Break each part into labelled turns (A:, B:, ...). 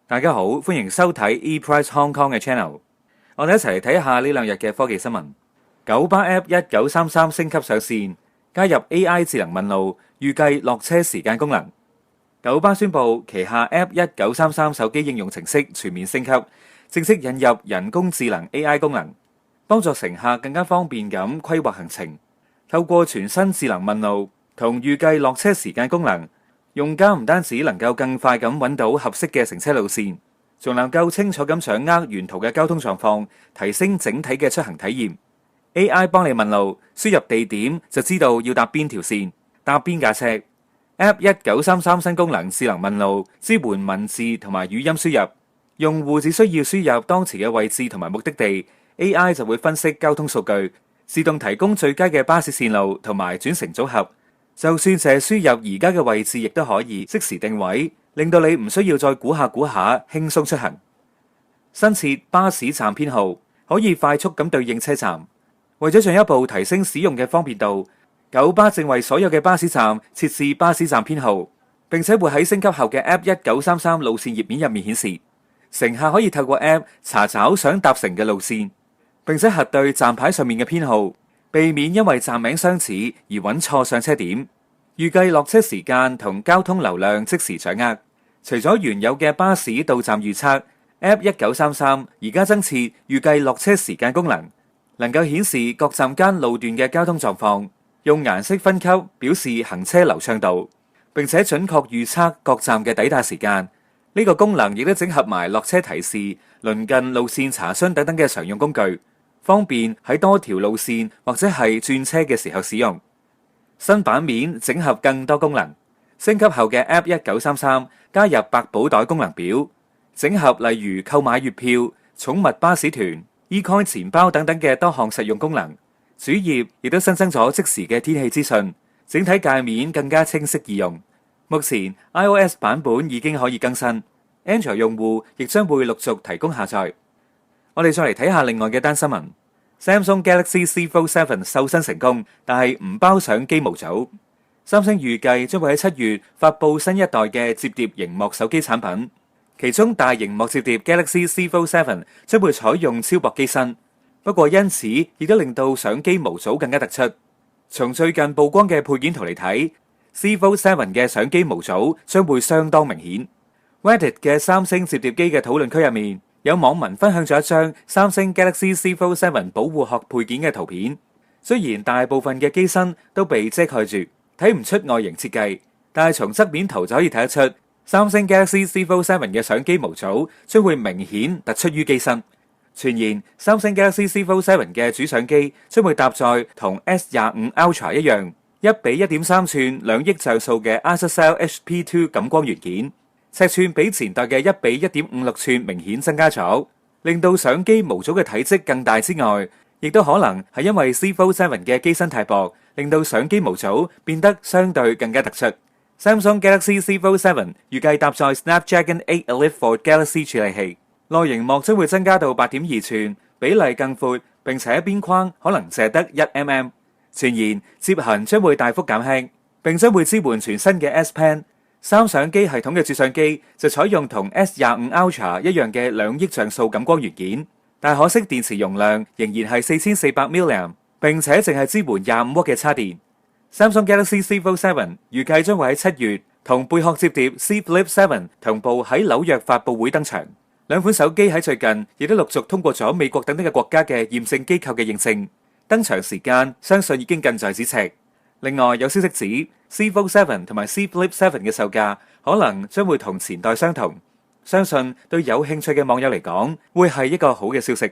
A: 大家好，歡迎收睇 ePrice Hong Kong 嘅 channel。我哋一齊嚟睇下呢兩日嘅科技新聞。九巴 App 1933升級上線，加入 AI 智能問路，預計落車時間功能。九巴宣布旗下 App 1933手機應用程式全面升級，正式引入人工智能 AI 功能，幫助乘客更加方便咁規劃行程。透過全新智能問路同預計落車時間功能，用家唔單止能夠更快咁揾到合適嘅乘車路線，仲能夠清楚咁掌握沿途嘅交通狀況，提升整體嘅出行體驗。AI 幫你問路，輸入地點就知道要搭邊條線，搭邊架車。App 1933新功能智能問路，支援文字同埋語音輸入，用戶只需要輸入當時嘅位置同埋目的地， AI 就會分析交通數據，自動提供最佳嘅巴士線路同埋轉乘組合。就算淨係輸入而家嘅位置，亦都可以即時定位，令到你唔需要再估下輕鬆出行。新設巴士站編號，可以快速咁對應車站。為咗進一步提升使用嘅方便度，九巴正為所有嘅巴士站設置巴士站編號，並且會喺升級後嘅 App 1933路線頁面入面顯示。乘客可以透過 App 查找想搭乘嘅路線，並且核對站牌上面嘅編號，避免因為站名相似而揾錯上車點。預計落車時間同交通流量即時掌握。除咗原有嘅巴士到站預測， App 1933而家增設預計落車時間功能，能夠顯示各站間路段嘅交通狀況，用顏色分級表示行車流暢度，並且準確預測各站嘅抵達時間。呢個功能亦都整合埋落車提示、鄰近路線查詢等等嘅常用工具，方便喺多條路線或者係轉車嘅時候使用。新版面整合更多功能，升級後嘅 App 1933加入百寶袋功能表，整合例如購買月票、寵物巴士團、eCoin 錢包等等嘅多項實用功能。主頁亦都新增咗即時嘅天氣資訊，整體界面更加清晰易用。目前 iOS 版本已經可以更新， Android 用戶亦將會陸續提供下載。我哋再嚟睇下另外嘅單新聞。Samsung Galaxy Z Fold 7瘦身成功，但係唔包相機模組。三星預計將會喺7月發佈新一代嘅摺疊螢幕手機產品，其中大螢幕摺疊 Galaxy Z Fold 7將會採用超薄機身，不過因此亦都令到相機模組更加突出。從最近曝光嘅配件圖嚟睇，Z Fold 7嘅相機模組將會相當明顯。Reddit 嘅三星摺疊機嘅討論區入面，有網民分享咗一張三星 Galaxy Z Fold 7保護殼配件嘅圖片。雖然大部分嘅機身都被遮蓋住，睇唔出外形設計，但係從側面圖就可以睇得出，三星 Galaxy Z Fold 7嘅相機模組將會明顯突出於機身。傳言三星 Galaxy Z Fold 7嘅主相機將會搭載同 S25 Ultra 一樣1:1.3寸2億像素嘅 Asus HP2 感光元件。尺寸比前代嘅1:1.56寸明顯增加咗，令到相機模組嘅體積更大之外，亦都可能係因為 Z Fold 7嘅機身太薄，令到相機模組變得相對更加突出。Samsung Galaxy Z Fold 7預計搭載 Snapdragon 8 Elite for Galaxy 處理器，內螢幕將會增加到8.2寸，比例更闊，並且邊框可能淨得1mm。傳言摺痕將會大幅減輕，並將會支援全新嘅 S Pen。三相機系統嘅主相機就採用同 S25 Ultra 一樣嘅2億像素感光元件，但可惜電池容量仍然係4400 mAh， 並且淨係支援25W嘅插電。Samsung Galaxy Z Fold 7預計將會喺7月同貝殼摺疊 Z Flip 7同步喺紐約發佈會登場。兩款手機喺最近亦都陸續通過咗美國等等嘅國家嘅驗證機構嘅認證，登場時間相信已經近在咫尺。另外有消息指Z Fold 7同埋 Z Flip 7嘅售價可能將會同前代相同，相信對有興趣嘅網友嚟講會係一個好嘅消息。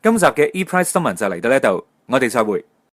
A: 今集嘅 ePrice 新聞就嚟到呢度，我哋再會。